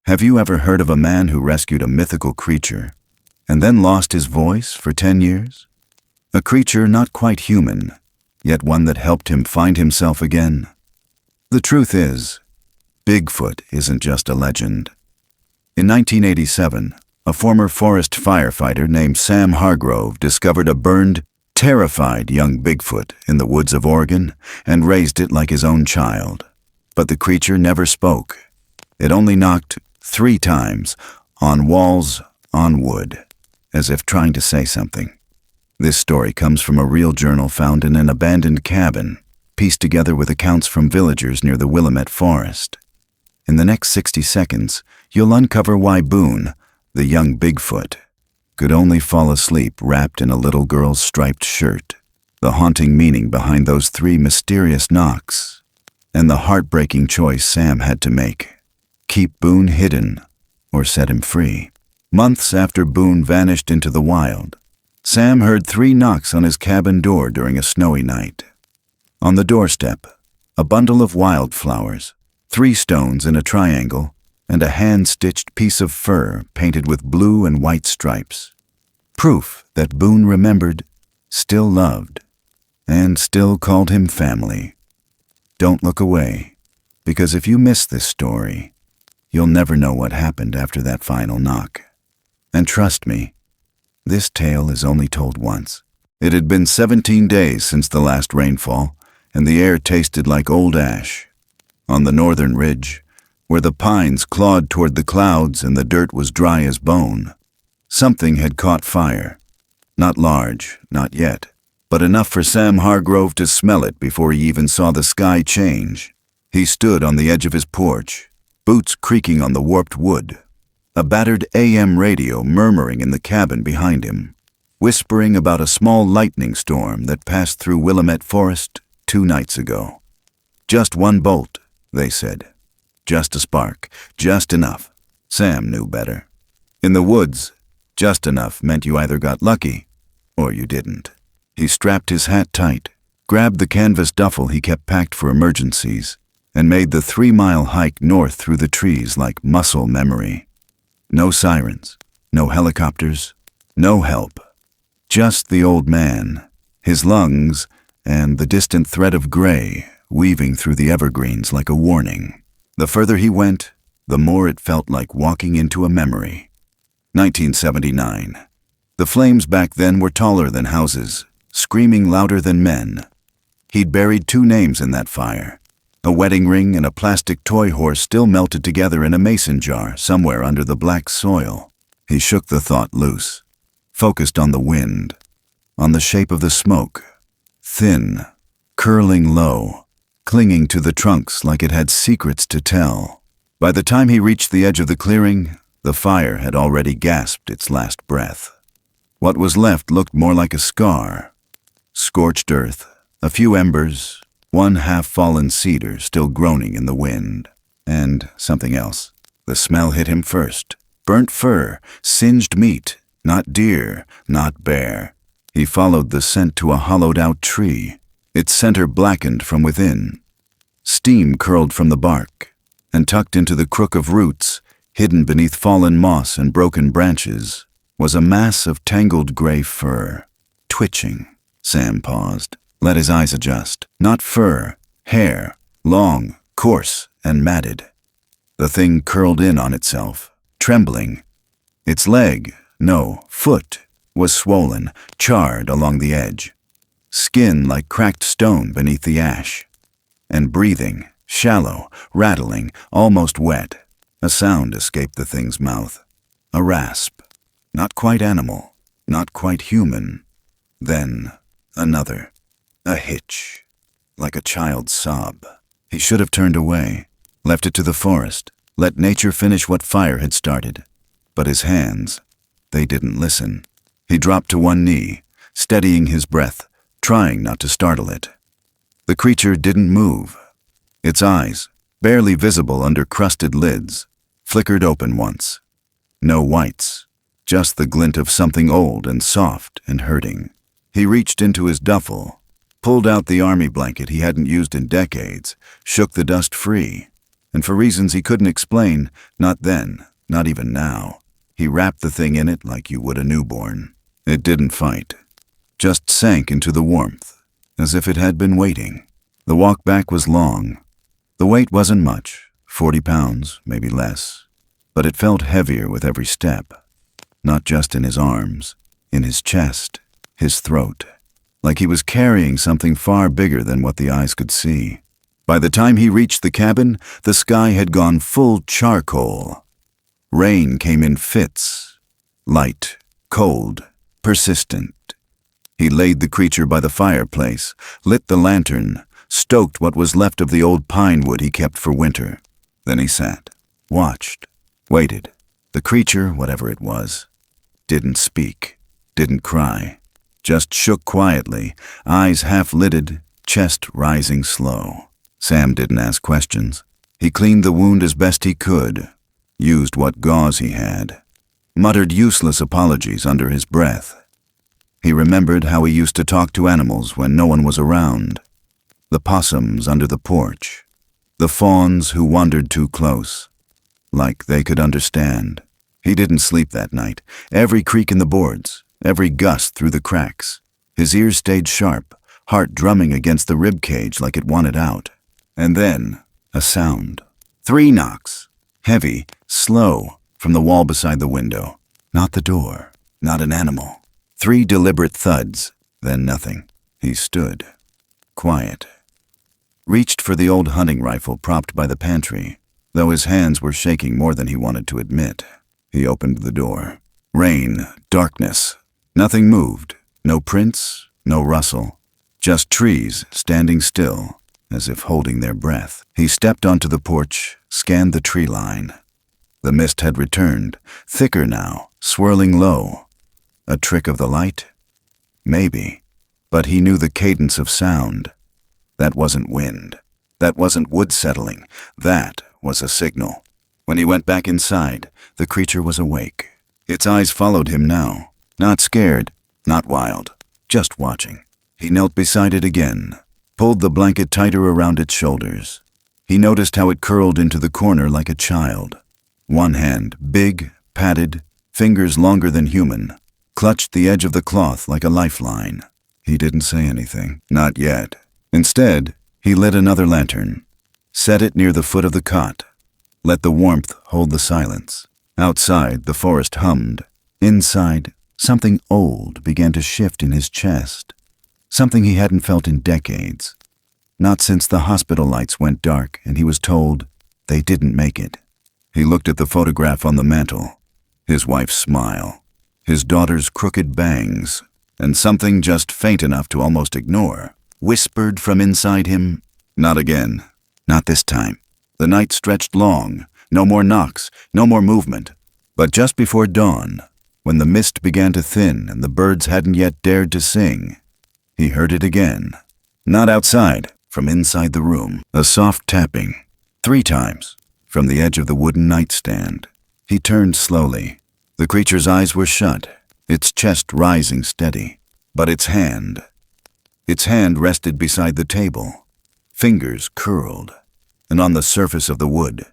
Have you ever heard of a man who rescued a mythical creature and then lost his voice for 10 years? A creature not quite human, yet one that helped him find himself again. The truth is, Bigfoot isn't just a legend. In 1987, a former forest firefighter named Sam Hargrove discovered a burned, terrified young Bigfoot in the woods of Oregon and raised it like his own child. But the creature never spoke. It only knocked 3 times on walls, on wood, as if trying to say something. This story comes from a real journal found in an abandoned cabin, pieced together with accounts from villagers near the Willamette Forest. In the next 60 seconds, you'll uncover why Boone, the young Bigfoot, could only fall asleep wrapped in a little girl's striped shirt, the haunting meaning behind those 3 mysterious knocks, and the heartbreaking choice Sam had to make: keep Boone hidden or set him free. Months after Boone vanished into the wild, Sam heard 3 knocks on his cabin door during a snowy night. On the doorstep, a bundle of wildflowers, 3 stones in a triangle, and a hand-stitched piece of fur painted with blue and white stripes. Proof that Boone remembered, still loved, and still called him family. Don't look away, because if you miss this story, you'll never know what happened after that final knock. And trust me, this tale is only told once. It had been 17 days since the last rainfall, and the air tasted like old ash. On the northern ridge, where the pines clawed toward the clouds and the dirt was dry as bone, something had caught fire. Not large, not yet, but enough for Sam Hargrove to smell it before he even saw the sky change. He stood on the edge of his porch, boots creaking on the warped wood, a battered AM radio murmuring in the cabin behind him, whispering about a small lightning storm that passed through Willamette Forest 2 nights ago. Just 1 bolt, they said. Just a spark, just enough. Sam knew better. In the woods, just enough meant you either got lucky or you didn't. He strapped his hat tight, grabbed the canvas duffel he kept packed for emergencies, and made the 3-mile hike north through the trees like muscle memory. No sirens, no helicopters, no help. Just the old man, his lungs, and the distant thread of gray weaving through the evergreens like a warning. The further he went, the more it felt like walking into a memory. 1979. The flames back then were taller than houses, screaming louder than men. He'd buried 2 names in that fire. A wedding ring and a plastic toy horse still melted together in a mason jar somewhere under the black soil. He shook the thought loose, focused on the wind, on the shape of the smoke, thin, curling low, clinging to the trunks like it had secrets to tell. By the time he reached the edge of the clearing, the fire had already gasped its last breath. What was left looked more like a scar. Scorched earth, a few embers, 1 half-fallen cedar still groaning in the wind. And something else. The smell hit him first. Burnt fur, singed meat, not deer, not bear. He followed the scent to a hollowed-out tree, its center blackened from within. Steam curled from the bark, and tucked into the crook of roots, hidden beneath fallen moss and broken branches, was a mass of tangled gray fur. Twitching. Sam paused, let his eyes adjust. Not fur, hair, long, coarse, and matted. The thing curled in on itself, trembling. Its leg, no, foot, was swollen, charred along the edge. Skin like cracked stone beneath the ash. And breathing, shallow, rattling, almost wet. A sound escaped the thing's mouth. A rasp. Not quite animal, not quite human. Then another. A hitch. Like a child's sob. He should have turned away, left it to the forest, let nature finish what fire had started. But his hands, they didn't listen. He dropped to 1 knee, steadying his breath, trying not to startle it. The creature didn't move. Its eyes, barely visible under crusted lids, flickered open once. No whites, just the glint of something old and soft and hurting. He reached into his duffel, pulled out the army blanket he hadn't used in decades, shook the dust free, and for reasons he couldn't explain, not then, not even now, he wrapped the thing in it like you would a newborn. It didn't fight, just sank into the warmth, as if it had been waiting. The walk back was long. The weight wasn't much, 40 pounds, maybe less, but it felt heavier with every step, not just in his arms, in his chest, his throat, like he was carrying something far bigger than what the eyes could see. By the time he reached the cabin, the sky had gone full charcoal. Rain came in fits, light, cold, persistent. He laid the creature by the fireplace, lit the lantern, stoked what was left of the old pine wood he kept for winter. Then he sat, watched, waited. The creature, whatever it was, didn't speak, didn't cry, just shook quietly, eyes half-lidded, chest rising slow. Sam didn't ask questions. He cleaned the wound as best he could, used what gauze he had, muttered useless apologies under his breath. He remembered how he used to talk to animals when no one was around. The possums under the porch, the fawns who wandered too close, like they could understand. He didn't sleep that night. Every creak in the boards, every gust through the cracks. His ears stayed sharp, heart drumming against the rib cage like it wanted out. And then, a sound. 3 knocks, heavy, slow, from the wall beside the window. Not the door, not an animal. 3 deliberate thuds, then nothing. He stood, quiet. Reached for the old hunting rifle propped by the pantry, though his hands were shaking more than he wanted to admit. He opened the door. Rain, darkness. Nothing moved. No prints, no rustle. Just trees standing still, as if holding their breath. He stepped onto the porch, scanned the tree line. The mist had returned, thicker now, swirling low. A trick of the light? Maybe. But he knew the cadence of sound. That wasn't wind. That wasn't wood settling. That was a signal. When he went back inside, the creature was awake. Its eyes followed him now. Not scared, not wild, just watching. He knelt beside it again, pulled the blanket tighter around its shoulders. He noticed how it curled into the corner like a child. One hand, big, padded, fingers longer than human, clutched the edge of the cloth like a lifeline. He didn't say anything, not yet. Instead, he lit another lantern, set it near the foot of the cot, let the warmth hold the silence. Outside, the forest hummed. Inside, something old began to shift in his chest, something he hadn't felt in decades. Not since the hospital lights went dark and he was told they didn't make it. He looked at the photograph on the mantel, his wife's smile, his daughter's crooked bangs, and something just faint enough to almost ignore whispered from inside him, "Not again. Not this time." The night stretched long, no more knocks, no more movement. But just before dawn, when the mist began to thin and the birds hadn't yet dared to sing, he heard it again. Not outside, from inside the room. A soft tapping, 3 times, from the edge of the wooden nightstand. He turned slowly. The creature's eyes were shut, its chest rising steady. But its hand rested beside the table, fingers curled, and on the surface of the wood,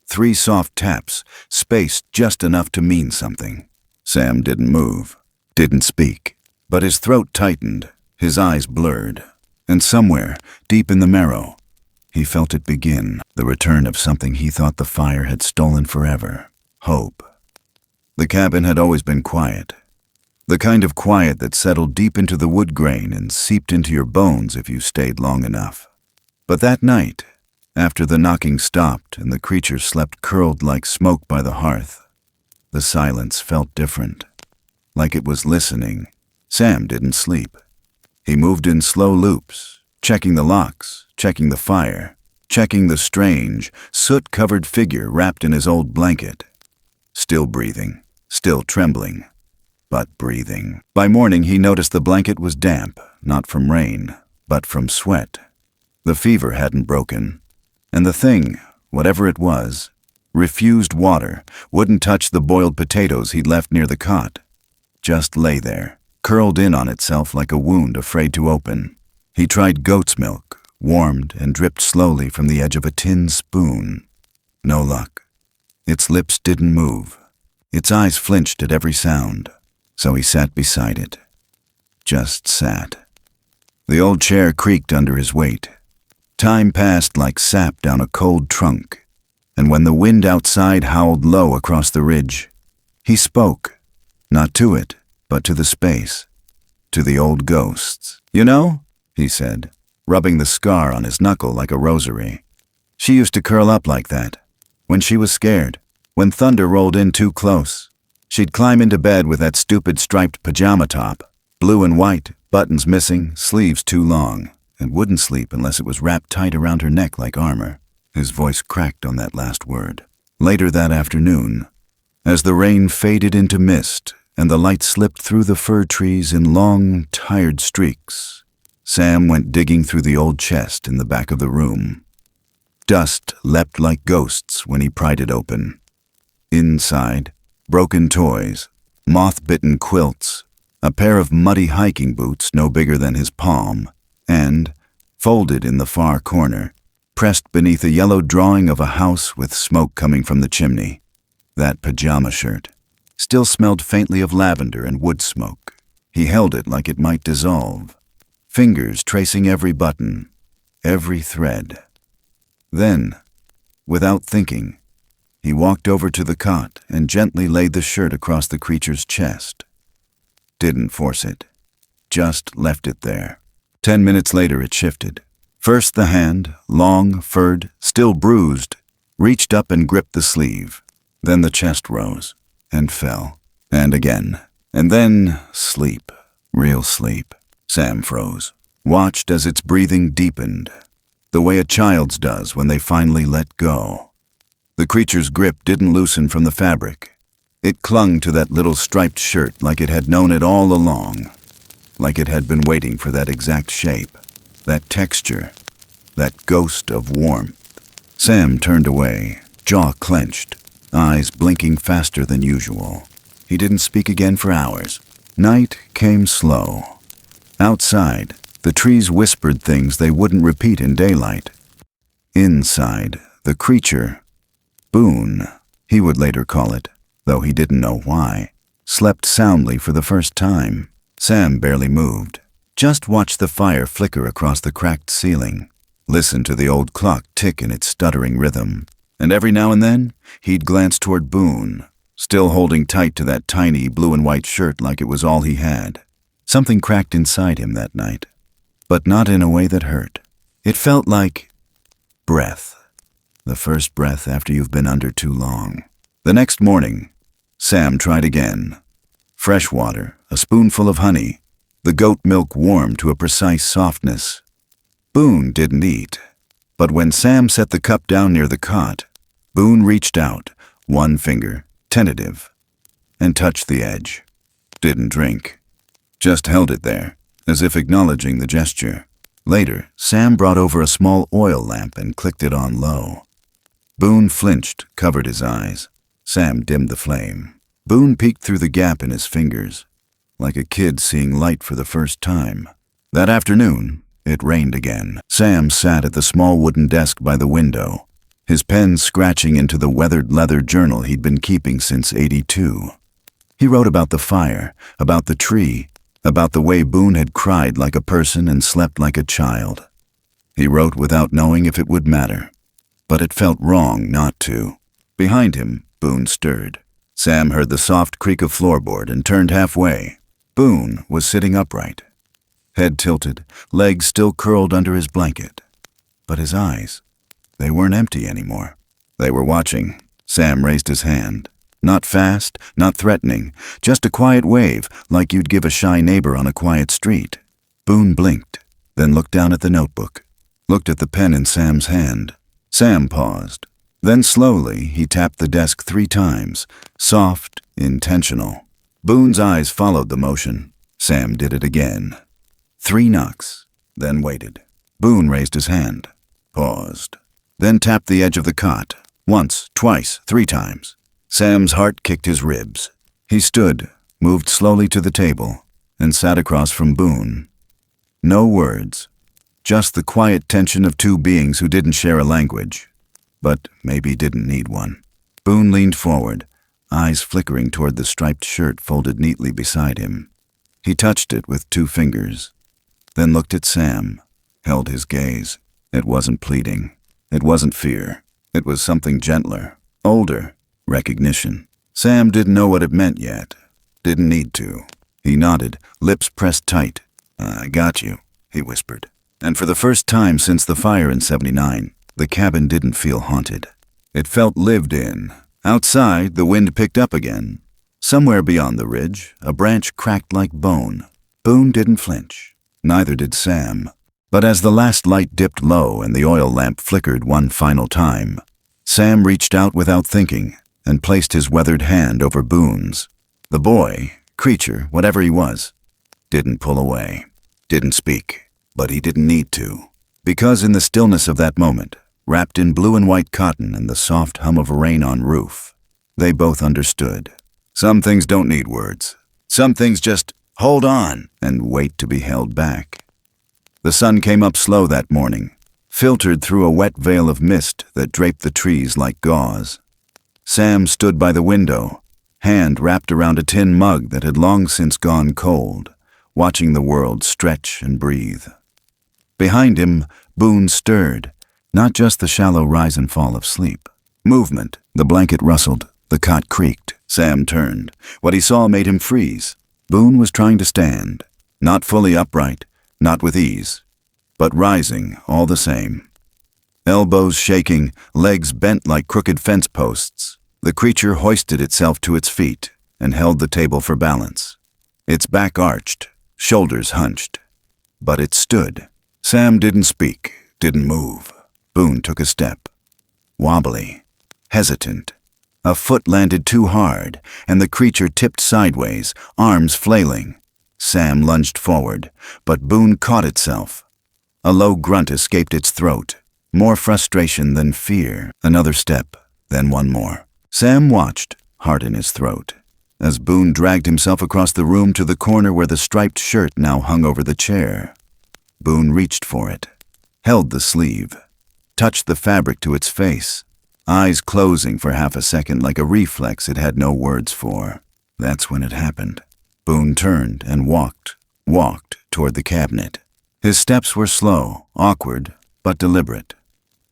3 soft taps, spaced just enough to mean something. Sam didn't move, didn't speak, but his throat tightened, his eyes blurred, and somewhere, deep in the marrow, he felt it begin, the return of something he thought the fire had stolen forever, hope. The cabin had always been quiet, the kind of quiet that settled deep into the wood grain and seeped into your bones if you stayed long enough. But that night, after the knocking stopped and the creature slept curled like smoke by the hearth, the silence felt different, like it was listening. Sam didn't sleep. He moved in slow loops, checking the locks, checking the fire, checking the strange, soot-covered figure wrapped in his old blanket. Still breathing, still trembling, but breathing. By morning, he noticed the blanket was damp, not from rain, but from sweat. The fever hadn't broken, and the thing, whatever it was, refused water, wouldn't touch the boiled potatoes he'd left near the cot. Just lay there, curled in on itself like a wound afraid to open. He tried goat's milk, warmed and dripped slowly from the edge of a tin spoon. No luck. Its lips didn't move. Its eyes flinched at every sound, so he sat beside it. Just sat. The old chair creaked under his weight. Time passed like sap down a cold trunk, and when the wind outside howled low across the ridge, he spoke, not to it, but to the space, to the old ghosts. "You know," he said, rubbing the scar on his knuckle like a rosary, "she used to curl up like that, when she was scared, when thunder rolled in too close. She'd climb into bed with that stupid striped pajama top, blue and white, buttons missing, sleeves too long, and wouldn't sleep unless it was wrapped tight around her neck like armor." His voice cracked on that last word. Later that afternoon, as the rain faded into mist and the light slipped through the fir trees in long, tired streaks, Sam went digging through the old chest in the back of the room. Dust leapt like ghosts when he pried it open. Inside, broken toys, moth-bitten quilts, a pair of muddy hiking boots no bigger than his palm, and, folded in the far corner, pressed beneath a yellow drawing of a house with smoke coming from the chimney, that pajama shirt still smelled faintly of lavender and wood smoke. He held it like it might dissolve, fingers tracing every button, every thread. Then, without thinking, he walked over to the cot and gently laid the shirt across the creature's chest. Didn't force it, just left it there. 10 minutes later it shifted. First the hand, long, furred, still bruised, reached up and gripped the sleeve. Then the chest rose and fell, and again, and then sleep, real sleep. Sam froze, watched as its breathing deepened, the way a child's does when they finally let go. The creature's grip didn't loosen from the fabric. It clung to that little striped shirt like it had known it all along, like it had been waiting for that exact shape, that texture, that ghost of warmth. Sam turned away, jaw clenched, eyes blinking faster than usual. He didn't speak again for hours. Night came slow. Outside, the trees whispered things they wouldn't repeat in daylight. Inside, the creature, Boone, he would later call it, though he didn't know why, slept soundly for the first time. Sam barely moved, just watched the fire flicker across the cracked ceiling, listened to the old clock tick in its stuttering rhythm, and every now and then he'd glance toward Boone, still holding tight to that tiny blue and white shirt like it was all he had. Something cracked inside him that night, but not in a way that hurt. It felt like breath, the first breath after you've been under too long. The next morning, Sam tried again. Fresh water, a spoonful of honey, the goat milk warmed to a precise softness. Boone didn't eat, but when Sam set the cup down near the cot, Boone reached out, one finger, tentative, and touched the edge. Didn't drink, just held it there, as if acknowledging the gesture. Later, Sam brought over a small oil lamp and clicked it on low. Boone flinched, covered his eyes. Sam dimmed the flame. Boone peeked through the gap in his fingers, like a kid seeing light for the first time. That afternoon, it rained again. Sam sat at the small wooden desk by the window, his pen scratching into the weathered leather journal he'd been keeping since '82. He wrote about the fire, about the tree, about the way Boone had cried like a person and slept like a child. He wrote without knowing if it would matter, but it felt wrong not to. Behind him, Boone stirred. Sam heard the soft creak of floorboard and turned halfway. Boone was sitting upright, head tilted, legs still curled under his blanket. But his eyes, they weren't empty anymore. They were watching. Sam raised his hand. Not fast, not threatening, just a quiet wave, like you'd give a shy neighbor on a quiet street. Boone blinked, then looked down at the notebook, looked at the pen in Sam's hand. Sam paused. Then slowly, he tapped the desk 3 times, soft, intentional. Boone's eyes followed the motion. Sam did it again. 3 knocks, then waited. Boone raised his hand, paused, then tapped the edge of the cot, once, twice, 3 times. Sam's heart kicked his ribs. He stood, moved slowly to the table, and sat across from Boone. No words, just the quiet tension of 2 beings who didn't share a language. but maybe didn't need one. Boone leaned forward, eyes flickering toward the striped shirt folded neatly beside him. He touched it with 2 fingers, then looked at Sam, held his gaze. It wasn't pleading. It wasn't fear. It was something gentler, older, recognition. Sam didn't know what it meant yet. Didn't need to. He nodded, lips pressed tight. "I got you," he whispered. And for the first time since the fire in '79, the cabin didn't feel haunted. It felt lived in. Outside, the wind picked up again. Somewhere beyond the ridge, a branch cracked like bone. Boone didn't flinch. Neither did Sam. But as the last light dipped low and the oil lamp flickered one final time, Sam reached out without thinking and placed his weathered hand over Boone's. The boy, creature, whatever he was, didn't pull away, didn't speak, but he didn't need to. Because in the stillness of that moment, wrapped in blue and white cotton and the soft hum of rain on roof, they both understood. Some things don't need words. Some things just hold on and wait to be held back. The sun came up slow that morning, filtered through a wet veil of mist that draped the trees like gauze. Sam stood by the window, hand wrapped around a tin mug that had long since gone cold, watching the world stretch and breathe. Behind him, Boone stirred, not just the shallow rise and fall of sleep. Movement. The blanket rustled, the cot creaked. Sam turned. What he saw made him freeze. Boone was trying to stand, not fully upright, not with ease, but rising all the same. Elbows shaking, legs bent like crooked fence posts, the creature hoisted itself to its feet and held the table for balance. Its back arched, shoulders hunched. But it stood. Sam didn't speak, didn't move. Boone took a step. Wobbly, hesitant. A foot landed too hard, and the creature tipped sideways, arms flailing. Sam lunged forward, but Boone caught itself. A low grunt escaped its throat. More frustration than fear. Another step, then one more. Sam watched, heart in his throat, as Boone dragged himself across the room to the corner where the striped shirt now hung over the chair. Boone reached for it, held the sleeve, touched the fabric to its face, eyes closing for half a second like a reflex it had no words for. That's when it happened. Boone turned and walked toward the cabinet. His steps were slow, awkward, but deliberate.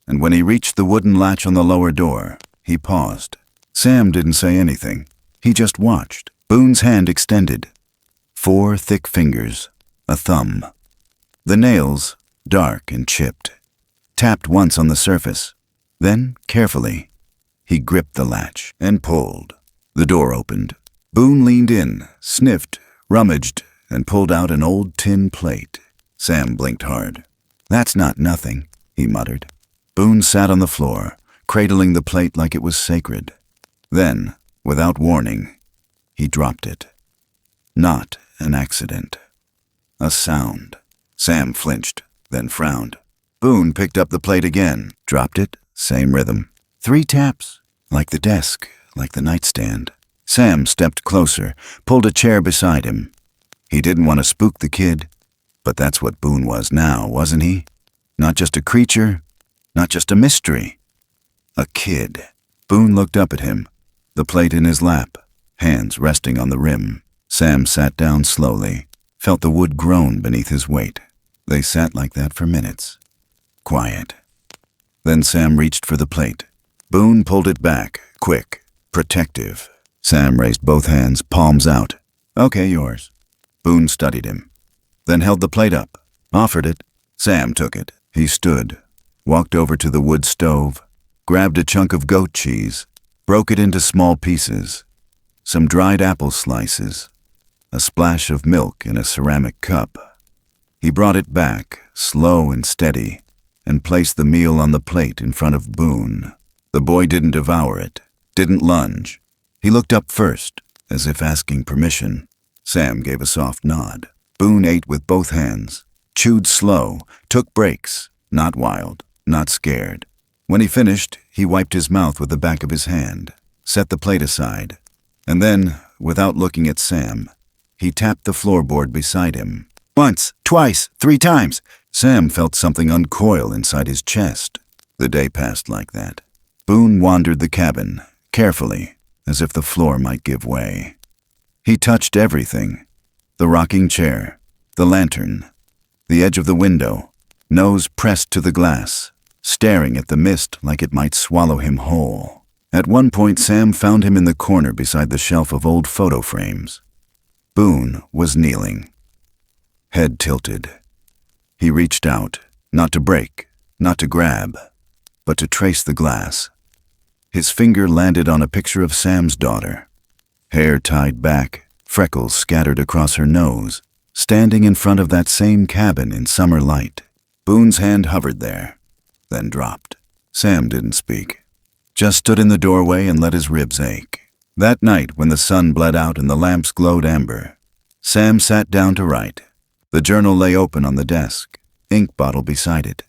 And when he reached the wooden latch on the lower door, he paused. Sam didn't say anything. He just watched. Boone's hand extended. 4 thick fingers, a thumb. The nails, dark and chipped, tapped once on the surface. Then, carefully, he gripped the latch and pulled. The door opened. Boone leaned in, sniffed, rummaged, and pulled out an old tin plate. Sam blinked hard. "That's not nothing," he muttered. Boone sat on the floor, cradling the plate like it was sacred. Then, without warning, he dropped it. Not an accident. A sound. Sam flinched, then frowned. Boone picked up the plate again, dropped it, same rhythm. 3 taps, like the desk, like the nightstand. Sam stepped closer, pulled a chair beside him. He didn't want to spook the kid, but that's what Boone was now, wasn't he? Not just a creature, not just a mystery. A kid. Boone looked up at him, the plate in his lap, hands resting on the rim. Sam sat down slowly, felt the wood groan beneath his weight. They sat like that for minutes. Quiet. Then Sam reached for the plate. Boone pulled it back, quick, protective. Sam raised both hands, palms out. "Okay, yours." Boone studied him, then held the plate up, offered it. Sam took it. He stood, walked over to the wood stove, grabbed a chunk of goat cheese, broke it into small pieces, some dried apple slices, a splash of milk in a ceramic cup. He brought it back, slow and steady, and placed the meal on the plate in front of Boone. The boy didn't devour it, didn't lunge. He looked up first, as if asking permission. Sam gave a soft nod. Boone ate with both hands, chewed slow, took breaks, not wild, not scared. When he finished, he wiped his mouth with the back of his hand, set the plate aside, and then, without looking at Sam, he tapped the floorboard beside him. Once, twice, 3 times. Sam felt something uncoil inside his chest. The day passed like that. Boone wandered the cabin, carefully, as if the floor might give way. He touched everything: the rocking chair, the lantern, the edge of the window, nose pressed to the glass, staring at the mist like it might swallow him whole. At one point, Sam found him in the corner beside the shelf of old photo frames. Boone was kneeling, head tilted. He reached out, not to break, not to grab, but to trace the glass. His finger landed on a picture of Sam's daughter, hair tied back, freckles scattered across her nose, standing in front of that same cabin in summer light. Boone's hand hovered there, then dropped. Sam didn't speak, just stood in the doorway and let his ribs ache. That night, when the sun bled out and the lamps glowed amber, Sam sat down to write. The journal lay open on the desk, ink bottle beside it.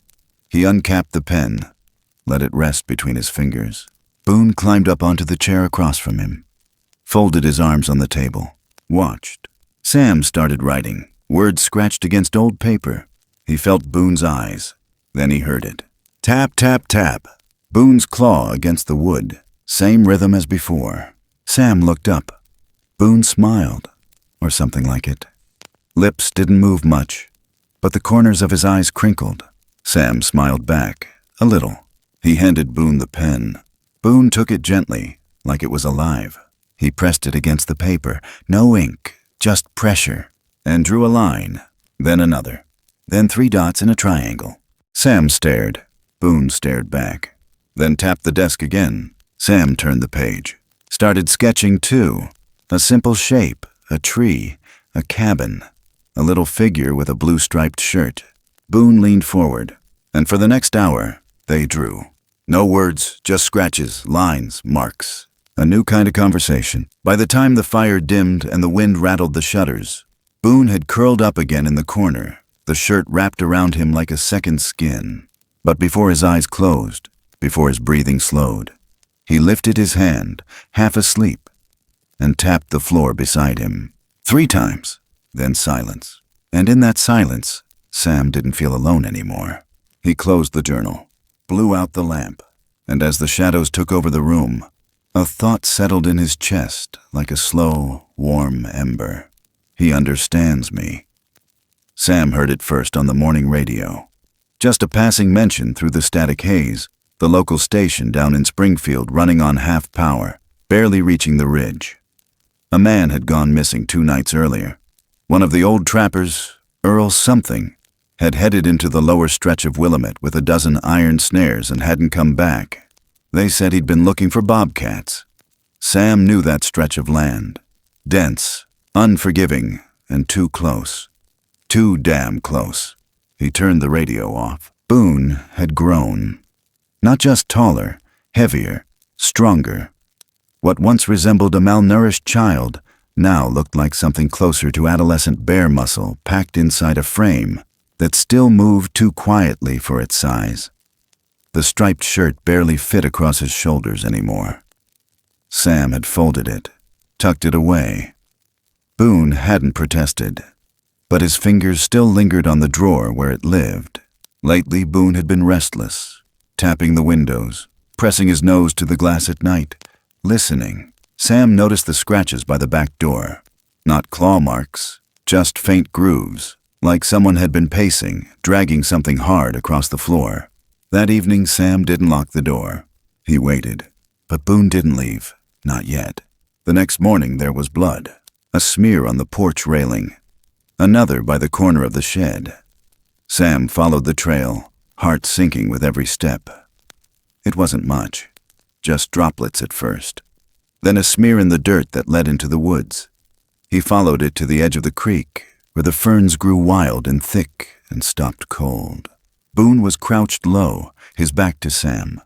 He uncapped the pen, let it rest between his fingers. Boone climbed up onto the chair across from him, folded his arms on the table, watched. Sam started writing, words scratched against old paper. He felt Boone's eyes, then he heard it. Tap, tap, tap. Boone's claw against the wood, same rhythm as before. Sam looked up. Boone smiled, or something like it. Lips didn't move much, but the corners of his eyes crinkled. Sam smiled back, a little. He handed Boone the pen. Boone took it gently, like it was alive. He pressed it against the paper. No ink, just pressure, and drew a line, then another, then 3 dots in a triangle. Sam stared. Boone stared back, then tapped the desk again. Sam turned the page, started sketching too. A simple shape, a tree, a cabin, a little figure with a blue striped shirt. Boone leaned forward, and for the next hour, they drew. No words, just scratches, lines, marks. A new kind of conversation. By the time the fire dimmed and the wind rattled the shutters, Boone had curled up again in the corner, the shirt wrapped around him like a second skin. But before his eyes closed, before his breathing slowed, he lifted his hand, half asleep, and tapped the floor beside him. 3 times, then silence. And in that silence, Sam didn't feel alone anymore. He closed the journal, blew out the lamp, and as the shadows took over the room, a thought settled in his chest like a slow, warm ember. He understands me. Sam heard it first on the morning radio. Just a passing mention through the static haze, the local station down in Springfield running on half power, barely reaching the ridge. A man had gone missing 2 nights earlier. One of the old trappers, Earl something, had headed into the lower stretch of Willamette with a dozen iron snares and hadn't come back. They said he'd been looking for bobcats. Sam knew that stretch of land. Dense, unforgiving, and too close. Too damn close. He turned the radio off. Boone had grown. Not just taller, heavier, stronger. What once resembled a malnourished child now looked like something closer to adolescent bear muscle packed inside a frame that still moved too quietly for its size. The striped shirt barely fit across his shoulders anymore. Sam had folded it, tucked it away. Boone hadn't protested, but his fingers still lingered on the drawer where it lived. Lately, Boone had been restless, tapping the windows, pressing his nose to the glass at night, listening. Sam noticed the scratches by the back door. Not claw marks, just faint grooves, like someone had been pacing, dragging something hard across the floor. That evening, Sam didn't lock the door. He waited, but Boone didn't leave, not yet. The next morning, there was blood, a smear on the porch railing, another by the corner of the shed. Sam followed the trail, heart sinking with every step. It wasn't much, just droplets at first, then a smear in the dirt that led into the woods. He followed it to the edge of the creek, where the ferns grew wild and thick and stopped cold. Boone was crouched low, his back to Sam,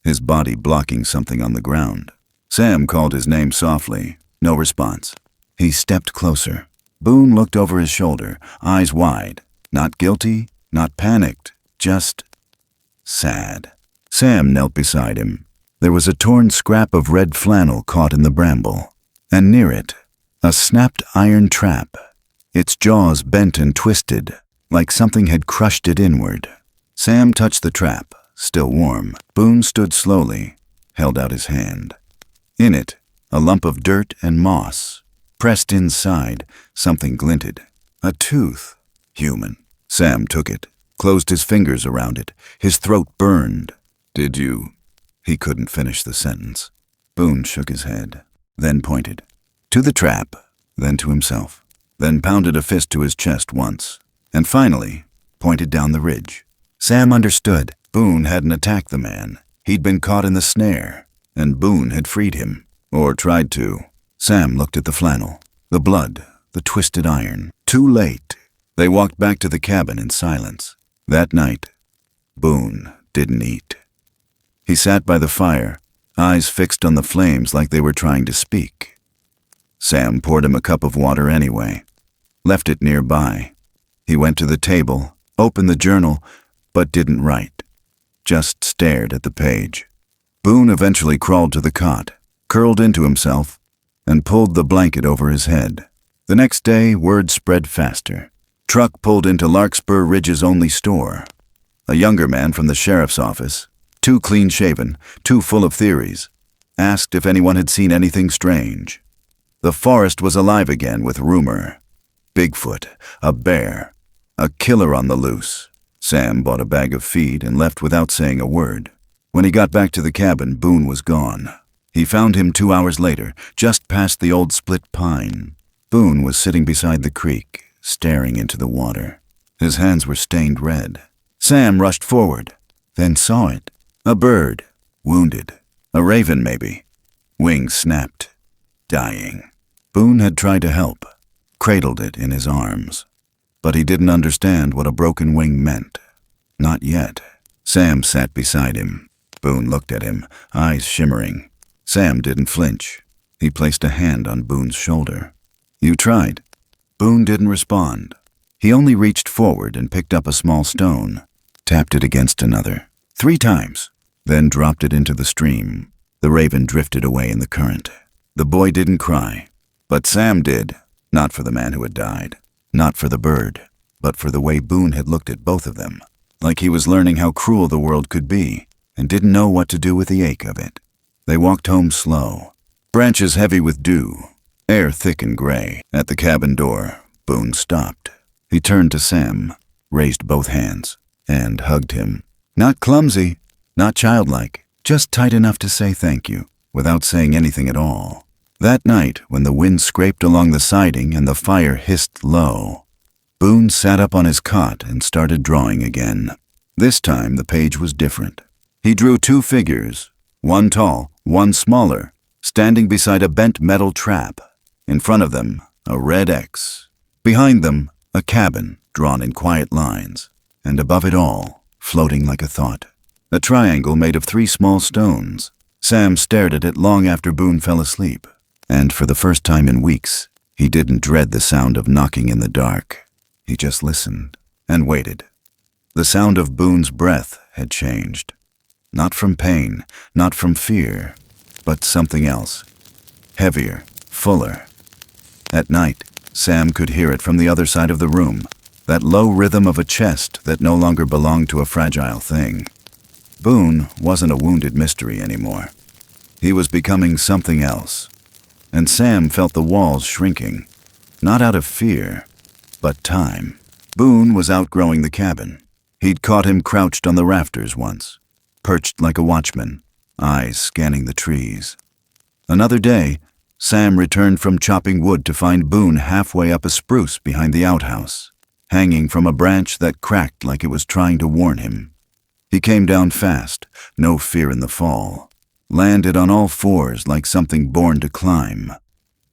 his body blocking something on the ground. Sam called his name softly, no response. He stepped closer. Boone looked over his shoulder, eyes wide, not guilty, not panicked, just sad. Sam knelt beside him. There was a torn scrap of red flannel caught in the bramble, and near it, a snapped iron trap, its jaws bent and twisted, like something had crushed it inward. Sam touched the trap, still warm. Boone stood slowly, held out his hand. In it, a lump of dirt and moss. Pressed inside, something glinted. A tooth. Human. Sam took it, closed his fingers around it. His throat burned. "Did you?" He couldn't finish the sentence. Boone shook his head, then pointed. To the trap, then to himself, then pounded a fist to his chest once, and finally pointed down the ridge. Sam understood. Boone hadn't attacked the man. He'd been caught in the snare, and Boone had freed him, or tried to. Sam looked at the flannel, the blood, the twisted iron. Too late. They walked back to the cabin in silence. That night, Boone didn't eat. He sat by the fire, eyes fixed on the flames like they were trying to speak. Sam poured him a cup of water anyway, left it nearby. He went to the table, opened the journal, but didn't write, just stared at the page. Boone eventually crawled to the cot, curled into himself, and pulled the blanket over his head. The next day, word spread faster. Truck pulled into Larkspur Ridge's only store. A younger man from the sheriff's office, too clean-shaven, too full of theories, asked if anyone had seen anything strange. The forest was alive again with rumor. Bigfoot, a bear, a killer on the loose. Sam bought a bag of feed and left without saying a word. When he got back to the cabin, Boone was gone. He found him 2 hours later, just past the old split pine. Boone was sitting beside the creek, staring into the water. His hands were stained red. Sam rushed forward, then saw it. A bird, wounded. A raven, maybe. Wings snapped, dying. Boone had tried to help, cradled it in his arms. But he didn't understand what a broken wing meant. Not yet. Sam sat beside him. Boone looked at him, eyes shimmering. Sam didn't flinch. He placed a hand on Boone's shoulder. "You tried." Boone didn't respond. He only reached forward and picked up a small stone, tapped it against another, 3 times, then dropped it into the stream. The raven drifted away in the current. The boy didn't cry, but Sam did, not for the man who had died, not for the bird, but for the way Boone had looked at both of them, like he was learning how cruel the world could be and didn't know what to do with the ache of it. They walked home slow, branches heavy with dew, air thick and gray. At the cabin door, Boone stopped. He turned to Sam, raised both hands, and hugged him. Not clumsy, not childlike, just tight enough to say thank you, without saying anything at all. That night, when the wind scraped along the siding and the fire hissed low, Boone sat up on his cot and started drawing again. This time the page was different. He drew 2 figures, one tall, one smaller, standing beside a bent metal trap. In front of them, a red X. Behind them, a cabin drawn in quiet lines. And above it all, floating like a thought, a triangle made of 3 small stones. Sam stared at it long after Boone fell asleep. And for the first time in weeks, he didn't dread the sound of knocking in the dark. He just listened and waited. The sound of Boone's breath had changed. Not from pain, not from fear, but something else. Heavier, fuller. At night, Sam could hear it from the other side of the room, that low rhythm of a chest that no longer belonged to a fragile thing. Boone wasn't a wounded mystery anymore. He was becoming something else. And Sam felt the walls shrinking, not out of fear, but time. Boone was outgrowing the cabin. He'd caught him crouched on the rafters once, perched like a watchman, eyes scanning the trees. Another day, Sam returned from chopping wood to find Boone halfway up a spruce behind the outhouse, hanging from a branch that cracked like it was trying to warn him. He came down fast, no fear in the fall, landed on all 4s like something born to climb.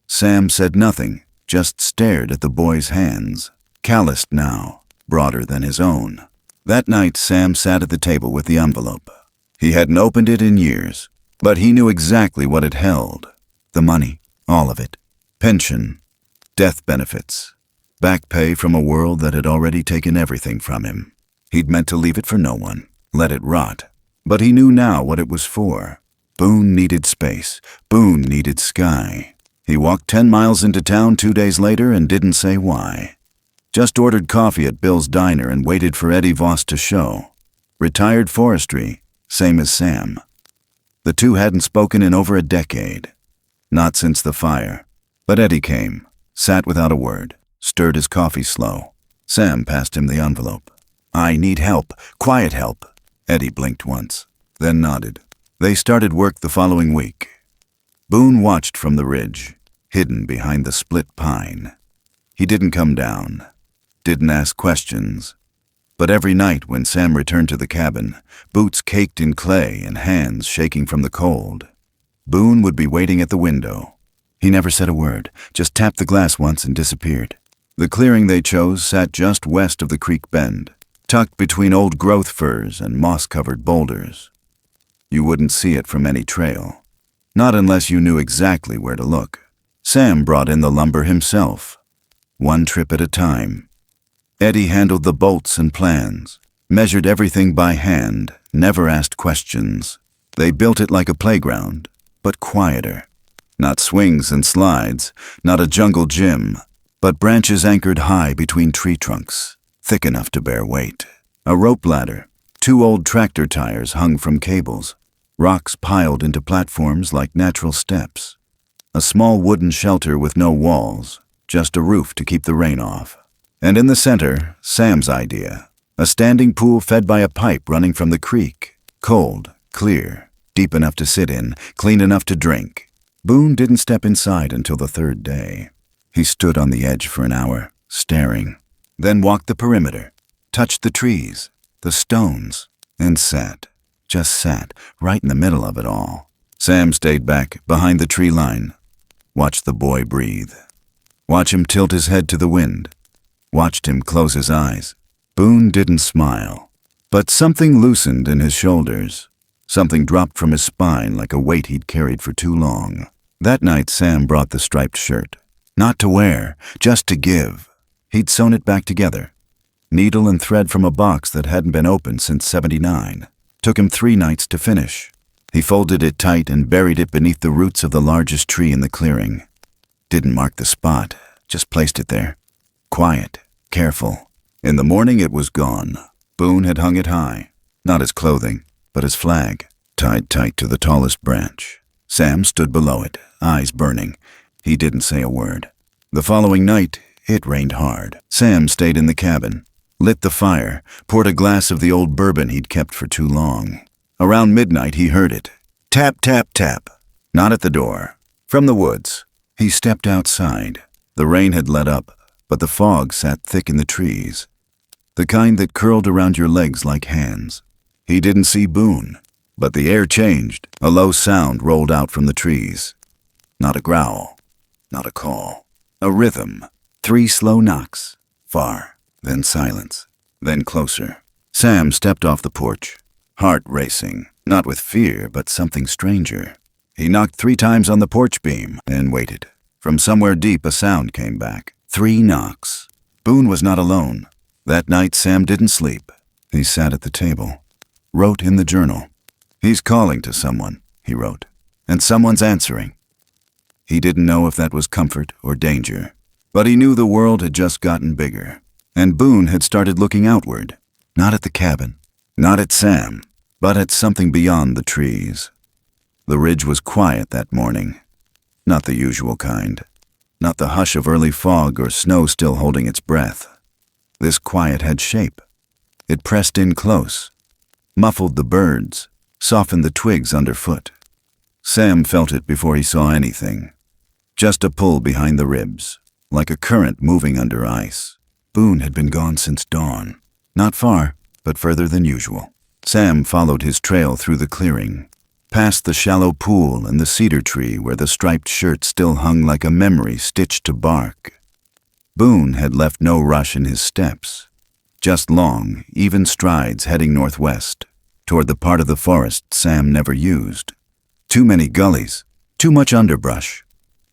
Sam said nothing, just stared at the boy's hands, calloused now, broader than his own. That night, Sam sat at the table with the envelope. He hadn't opened it in years, but he knew exactly what it held. The money, all of it. Pension, death benefits, back pay from a world that had already taken everything from him. He'd meant to leave it for no one, let it rot. But he knew now what it was for. Boone needed space. Boone needed sky. He walked 10 miles into town 2 days later and didn't say why. Just ordered coffee at Bill's Diner and waited for Eddie Voss to show. Retired forestry, same as Sam. The two hadn't spoken in over a decade. Not since the fire. But Eddie came, sat without a word, stirred his coffee slow. Sam passed him the envelope. "I need help. Quiet help." Eddie blinked once, then nodded. They started work the following week. Boone watched from the ridge, hidden behind the split pine. He didn't come down, didn't ask questions. But every night when Sam returned to the cabin, boots caked in clay and hands shaking from the cold, Boone would be waiting at the window. He never said a word, just tapped the glass once and disappeared. The clearing they chose sat just west of the creek bend, tucked between old-growth firs and moss-covered boulders. You wouldn't see it from any trail, not unless you knew exactly where to look. Sam brought in the lumber himself, one trip at a time. Eddie handled the bolts and plans, measured everything by hand, never asked questions. They built it like a playground, but quieter. Not swings and slides, not a jungle gym, but branches anchored high between tree trunks, thick enough to bear weight. A rope ladder, 2 old tractor tires hung from cables, rocks piled into platforms like natural steps. A small wooden shelter with no walls, just a roof to keep the rain off. And in the center, Sam's idea, a standing pool fed by a pipe running from the creek, cold, clear, deep enough to sit in, clean enough to drink. Boone didn't step inside until the 3rd day. He stood on the edge for an hour, staring, then walked the perimeter, touched the trees, the stones, and sat, just sat, right in the middle of it all. Sam stayed back, behind the tree line, watched the boy breathe, watch him tilt his head to the wind, watched him close his eyes. Boone didn't smile, but something loosened in his shoulders. Something dropped from his spine like a weight he'd carried for too long. That night, Sam brought the striped shirt. Not to wear, just to give. He'd sewn it back together. Needle and thread from a box that hadn't been opened since '79. Took him 3 nights to finish. He folded it tight and buried it beneath the roots of the largest tree in the clearing. Didn't mark the spot, just placed it there. Quiet, careful. In the morning it was gone. Boone had hung it high. Not as clothing, but as flag, tied tight to the tallest branch. Sam stood below it, eyes burning. He didn't say a word. The following night, it rained hard. Sam stayed in the cabin, lit the fire, poured a glass of the old bourbon he'd kept for too long. Around midnight, he heard it. Tap, tap, tap. Not at the door. From the woods. He stepped outside. The rain had let up, but the fog sat thick in the trees, the kind that curled around your legs like hands. He didn't see Boone, but the air changed. A low sound rolled out from the trees. Not a growl, not a call. A rhythm. 3 slow knocks. Far, then silence, then closer. Sam stepped off the porch, heart racing, not with fear, but something stranger. He knocked 3 times on the porch beam and waited. From somewhere deep, a sound came back. 3 knocks. Boone was not alone. That night, Sam didn't sleep. He sat at the table, wrote in the journal. "He's calling to someone," he wrote, "and someone's answering." He didn't know if that was comfort or danger, but he knew the world had just gotten bigger, and Boone had started looking outward, not at the cabin, not at Sam, but at something beyond the trees. The ridge was quiet that morning, not the usual kind, not the hush of early fog or snow still holding its breath. This quiet had shape. It pressed in close, muffled the birds, softened the twigs underfoot. Sam felt it before he saw anything. Just a pull behind the ribs, like a current moving under ice. Boone had been gone since dawn. Not far, but further than usual. Sam followed his trail through the clearing, past the shallow pool and the cedar tree where the striped shirt still hung like a memory stitched to bark. Boone had left no rush in his steps, just long, even strides heading northwest, toward the part of the forest Sam never used. Too many gullies, too much underbrush,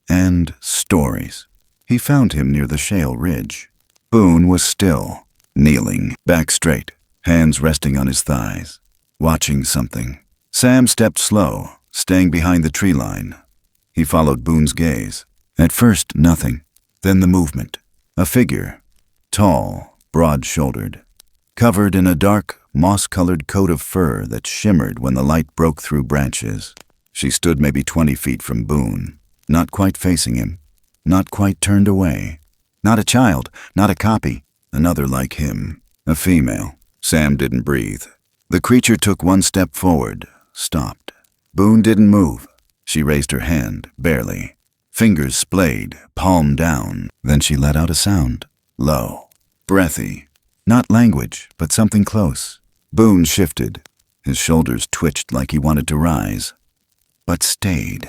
and stories. He found him near the shale ridge. Boone was still, kneeling, back straight, hands resting on his thighs, watching something. Sam stepped slow, staying behind the tree line. He followed Boone's gaze. At first, nothing. Then the movement. A figure, tall, broad-shouldered, covered in a dark, moss-colored coat of fur that shimmered when the light broke through branches. She stood maybe 20 feet from Boone, not quite facing him, not quite turned away. Not a child, not a copy, another like him, a female. Sam didn't breathe. The creature took one step forward, stopped. Boone didn't move. She raised her hand, barely. Fingers splayed, palm down. Then she let out a sound, low, breathy. Not language, but something close. Boone shifted. His shoulders twitched like he wanted to rise, but stayed.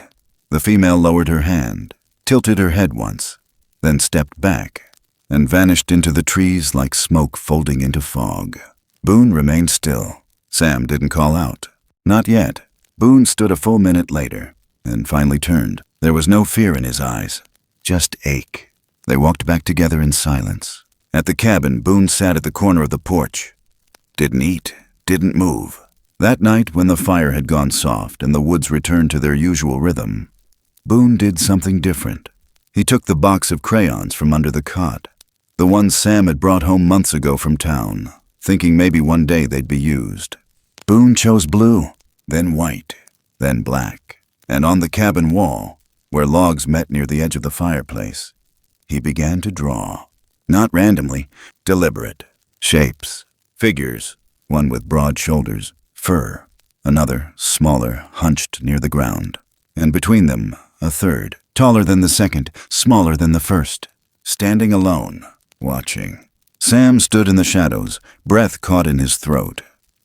The female lowered her hand, tilted her head once, then stepped back and vanished into the trees like smoke folding into fog. Boone remained still. Sam didn't call out. Not yet. Boone stood a full minute later and finally turned. There was no fear in his eyes, just ache. They walked back together in silence. At the cabin, Boone sat at the corner of the porch. Didn't eat, didn't move. That night, when the fire had gone soft and the woods returned to their usual rhythm, Boone did something different. He took the box of crayons from under the cot, the ones Sam had brought home months ago from town, thinking maybe one day they'd be used. Boone chose blue, then white, then black, and on the cabin wall, where logs met near the edge of the fireplace, he began to draw. Not randomly, deliberate. Shapes, figures, one with broad shoulders, fur, another, smaller, hunched near the ground, and between them, a third, taller than the second, smaller than the first, standing alone, watching. Sam stood in the shadows, breath caught in his throat.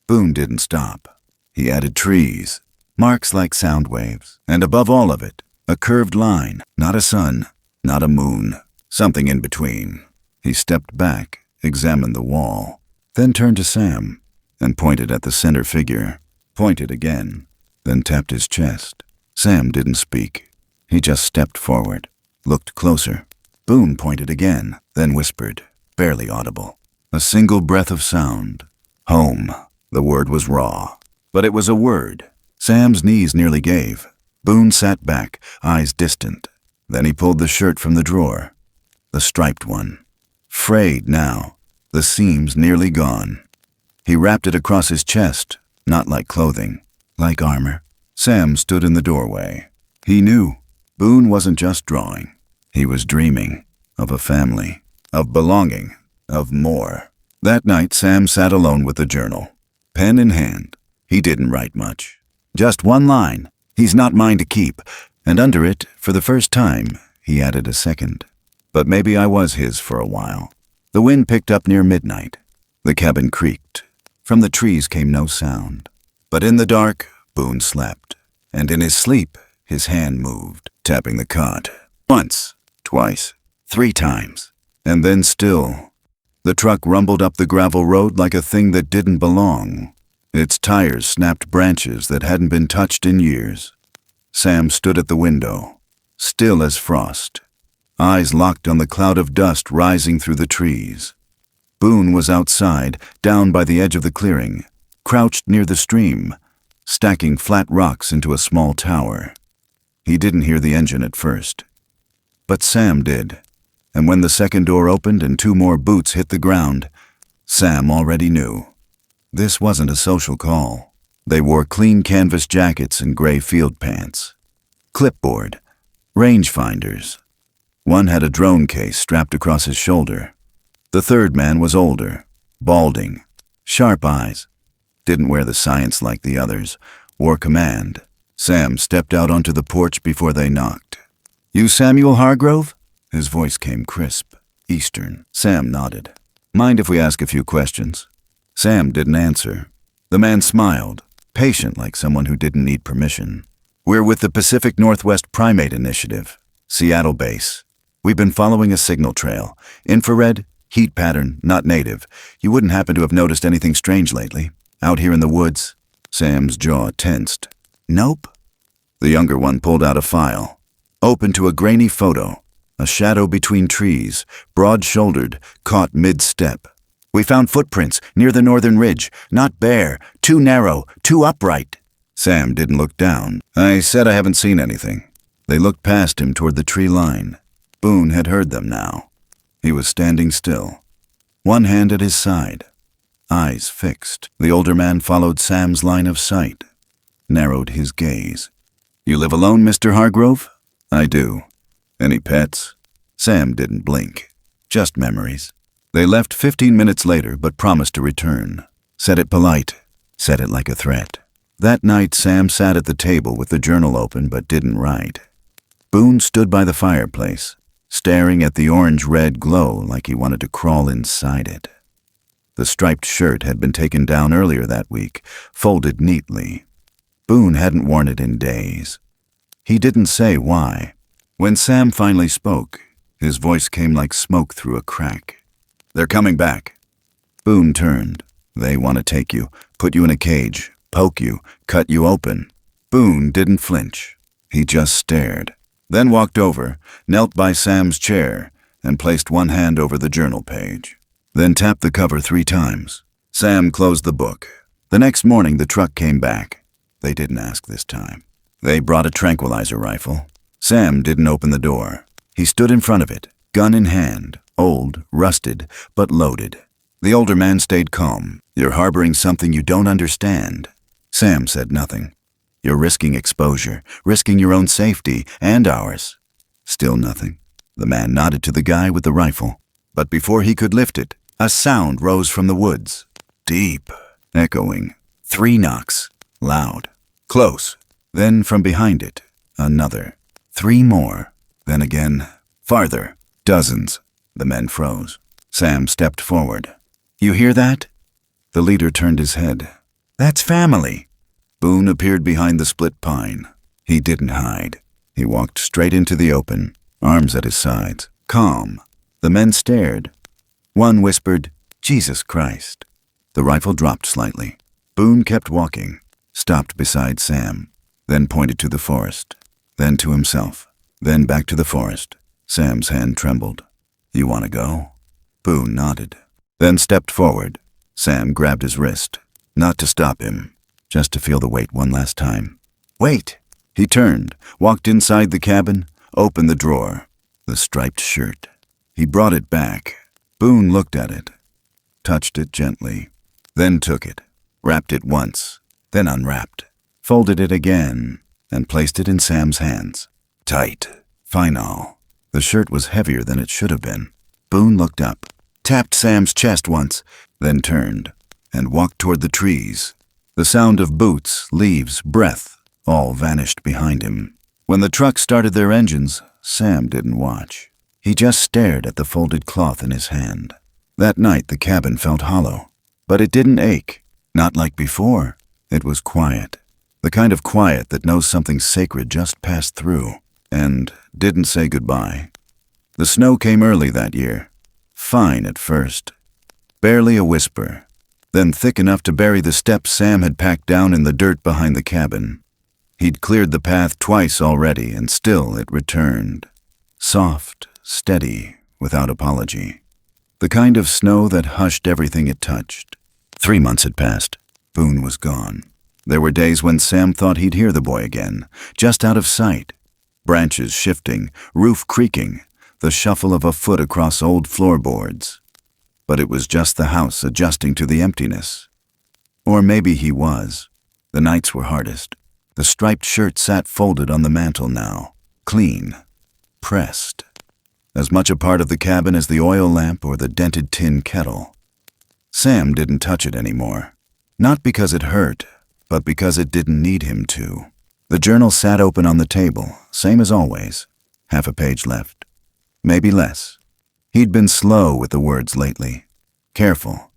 Boone didn't stop. He added trees, marks like sound waves, and above all of it, a curved line, not a sun, not a moon, something in between. He stepped back, examined the wall, then turned to Sam and pointed at the center figure, pointed again, then tapped his chest. Sam didn't speak. He just stepped forward, looked closer. Boone pointed again, then whispered, barely audible. A single breath of sound. Home. The word was raw, but it was a word. Sam's knees nearly gave. Boone sat back, eyes distant. Then he pulled the shirt from the drawer, the striped one. Frayed now, the seams nearly gone. He wrapped it across his chest, not like clothing, like armor. Sam stood in the doorway. He knew Boone wasn't just drawing. He was dreaming of a family, of belonging, of more. That night, Sam sat alone with the journal, pen in hand. He didn't write much. Just one line, "He's not mine to keep," and under it, for the first time, he added a second. But maybe I was his for a while. The wind picked up near midnight. The cabin creaked. From the trees came no sound. But in the dark, Boone slept. And in his sleep, his hand moved, tapping the cot. Once, twice, 3 times. And then still. The truck rumbled up the gravel road like a thing that didn't belong. Its tires snapped branches that hadn't been touched in years. Sam stood at the window, still as frost, eyes locked on the cloud of dust rising through the trees. Boone was outside, down by the edge of the clearing, crouched near the stream, stacking flat rocks into a small tower. He didn't hear the engine at first, but Sam did, and when the second door opened and 2 more boots hit the ground, Sam already knew. This wasn't a social call. They wore clean canvas jackets and gray field pants. Clipboard, rangefinders. One had a drone case strapped across his shoulder. The third man was older, balding, sharp eyes. Didn't wear the science like the others, wore command. Sam stepped out onto the porch before they knocked. "You Samuel Hargrove?" His voice came crisp, Eastern. Sam nodded. "Mind if we ask a few questions?" Sam didn't answer. The man smiled, patient like someone who didn't need permission. "We're with the Pacific Northwest Primate Initiative, Seattle base. We've been following a signal trail. Infrared, heat pattern, not native. You wouldn't happen to have noticed anything strange lately? Out here in the woods?" Sam's jaw tensed. "Nope." The younger one pulled out a file, opened to a grainy photo, a shadow between trees, broad-shouldered, caught mid-step. "We found footprints near the northern ridge, not bare, too narrow, too upright." Sam didn't look down. "I said I haven't seen anything." They looked past him toward the tree line. Boone had heard them now. He was standing still, one hand at his side. eyes fixed. The older man followed Sam's line of sight, narrowed his gaze. "You live alone, Mr. Hargrove?" "I do." "Any pets?" Sam didn't blink. "Just memories." They left 15 minutes later, but promised to return. Said it polite, said it like a threat. That night, Sam sat at the table with the journal open but didn't write. Boone stood by the fireplace, staring at the orange-red glow like he wanted to crawl inside it. The striped shirt had been taken down earlier that week, folded neatly. Boone hadn't worn it in days. He didn't say why. When Sam finally spoke, his voice came like smoke through a crack. "They're coming back." Boone turned. "They want to take you, put you in a cage, poke you, cut you open." Boone didn't flinch. He just stared, then walked over, knelt by Sam's chair, and placed one hand over the journal page. Then tapped the cover 3 times. Sam closed the book. The next morning, the truck came back. They didn't ask this time. They brought a tranquilizer rifle. Sam didn't open the door. He stood in front of it, gun in hand, old, rusted, but loaded. The older man stayed calm. "You're harboring something you don't understand." Sam said nothing. "You're risking exposure, risking your own safety and ours." Still nothing. The man nodded to the guy with the rifle. But before he could lift it, a sound rose from the woods. Deep, echoing. 3 knocks. Loud. Close. Then from behind it, another. 3 more. Then again. Farther. Dozens. The men froze. Sam stepped forward. "You hear that?" The leader turned his head. "That's family." Boone appeared behind the split pine. He didn't hide. He walked straight into the open, arms at his sides, calm. The men stared. One whispered, "Jesus Christ." The rifle dropped slightly. Boone kept walking, stopped beside Sam, then pointed to the forest, then to himself, then back to the forest. Sam's hand trembled. "You want to go?" Boone nodded, then stepped forward. Sam grabbed his wrist, not to stop him, just to feel the weight one last time. "Wait!" He turned, walked inside the cabin, opened the drawer. The striped shirt. He brought it back. Boone looked at it, touched it gently, then took it, wrapped it once, then unwrapped, folded it again, and placed it in Sam's hands. Tight. Final. The shirt was heavier than it should have been. Boone looked up, tapped Sam's chest once, then turned, and walked toward the trees. The sound of boots, leaves, breath, all vanished behind him. When the truck started their engines, Sam didn't watch. He just stared at the folded cloth in his hand. That night the cabin felt hollow, but it didn't ache. Not like before. It was quiet. The kind of quiet that knows something sacred just passed through, and didn't say goodbye. The snow came early that year. Fine at first. Barely a whisper. Then thick enough to bury the steps Sam had packed down in the dirt behind the cabin. He'd cleared the path twice already, and still it returned. Soft, steady, without apology. The kind of snow that hushed everything it touched. 3 months had passed. Boone was gone. There were days when Sam thought he'd hear the boy again, just out of sight. Branches shifting, roof creaking, the shuffle of a foot across old floorboards. But it was just the house adjusting to the emptiness. Or maybe he was. The nights were hardest. The striped shirt sat folded on the mantel now, clean, pressed. As much a part of the cabin as the oil lamp or the dented tin kettle. Sam didn't touch it anymore. Not because it hurt, but because it didn't need him to. The journal sat open on the table, same as always. Half a page left. Maybe less. He'd been slow with the words lately. Careful.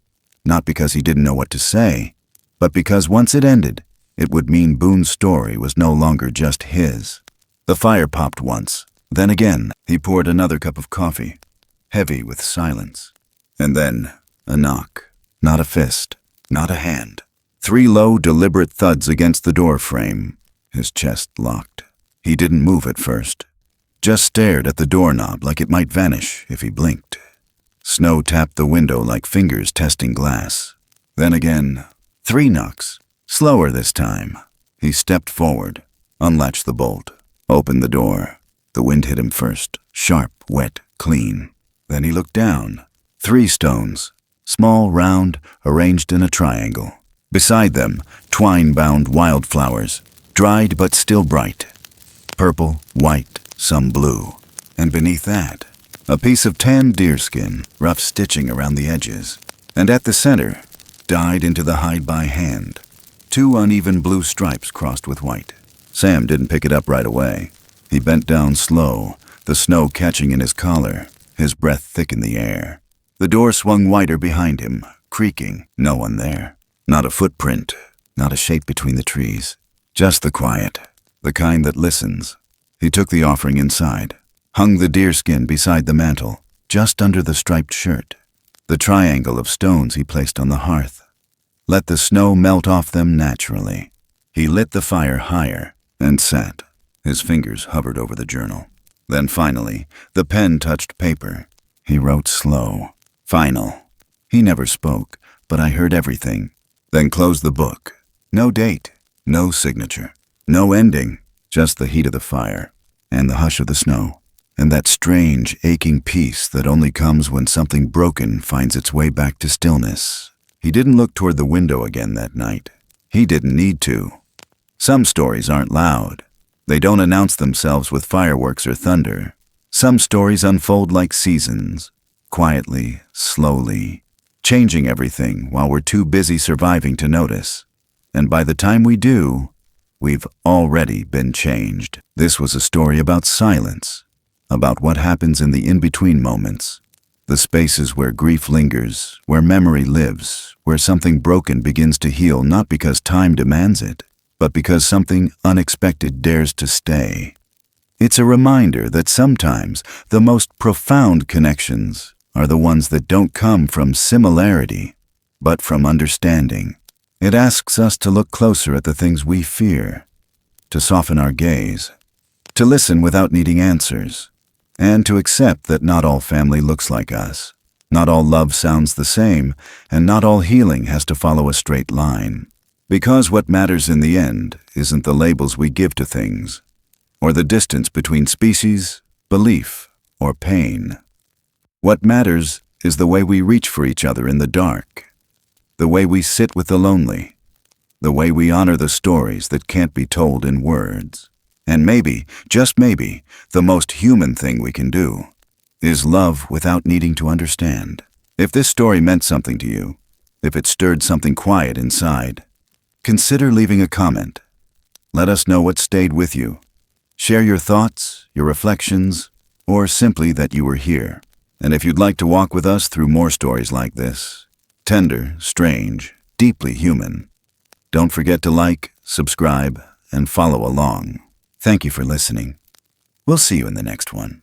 Not because he didn't know what to say, but because once it ended, it would mean Boone's story was no longer just his. The fire popped once. Then again, he poured another cup of coffee, heavy with silence. And then, a knock. Not a fist, not a hand. 3 low, deliberate thuds against the door frame. His chest locked. He didn't move at first. Just stared at the doorknob like it might vanish if he blinked. Snow tapped the window like fingers testing glass. Then again, 3 knocks. Slower this time. He stepped forward, unlatched the bolt, opened the door. The wind hit him first, sharp, wet, clean. Then he looked down. 3 stones. small, round, arranged in a triangle. Beside them, twine-bound wildflowers, dried but still bright. Purple, white, some blue. And beneath that, a piece of tan deerskin, rough stitching around the edges. And at the center, dyed into the hide by hand, 2 uneven blue stripes crossed with white. Sam didn't pick it up right away. He bent down slow, the snow catching in his collar, his breath thick in the air. The door swung wider behind him, creaking. No one there. Not a footprint, not a shape between the trees. Just the quiet, the kind that listens. He took the offering inside, hung the deerskin beside the mantel, just under the striped shirt. The triangle of stones he placed on the hearth. Let the snow melt off them naturally. He lit the fire higher and sat. His fingers hovered over the journal. Then finally, the pen touched paper. He wrote slow. Final. He never spoke, but I heard everything. Then closed the book. No date, no signature, no ending, just the heat of the fire and the hush of the snow, and that strange, aching peace that only comes when something broken finds its way back to stillness. He didn't look toward the window again that night. He didn't need to. Some stories aren't loud. They don't announce themselves with fireworks or thunder. Some stories unfold like seasons, quietly, slowly, changing everything while we're too busy surviving to notice. And by the time we do, we've already been changed. This was a story about silence, about what happens in the in-between moments, the spaces where grief lingers, where memory lives, where something broken begins to heal not because time demands it, but because something unexpected dares to stay. It's a reminder that sometimes the most profound connections are the ones that don't come from similarity, but from understanding. It asks us to look closer at the things we fear, to soften our gaze, to listen without needing answers, and to accept that not all family looks like us, not all love sounds the same, and not all healing has to follow a straight line. Because what matters in the end isn't the labels we give to things, or the distance between species, belief, or pain. What matters is the way we reach for each other in the dark, the way we sit with the lonely, the way we honor the stories that can't be told in words. And maybe, just maybe, the most human thing we can do is love without needing to understand. If this story meant something to you, if it stirred something quiet inside, consider leaving a comment. Let us know what stayed with you. Share your thoughts, your reflections, or simply that you were here. And if you'd like to walk with us through more stories like this, tender, strange, deeply human, don't forget to like, subscribe, and follow along. Thank you for listening. We'll see you in the next one.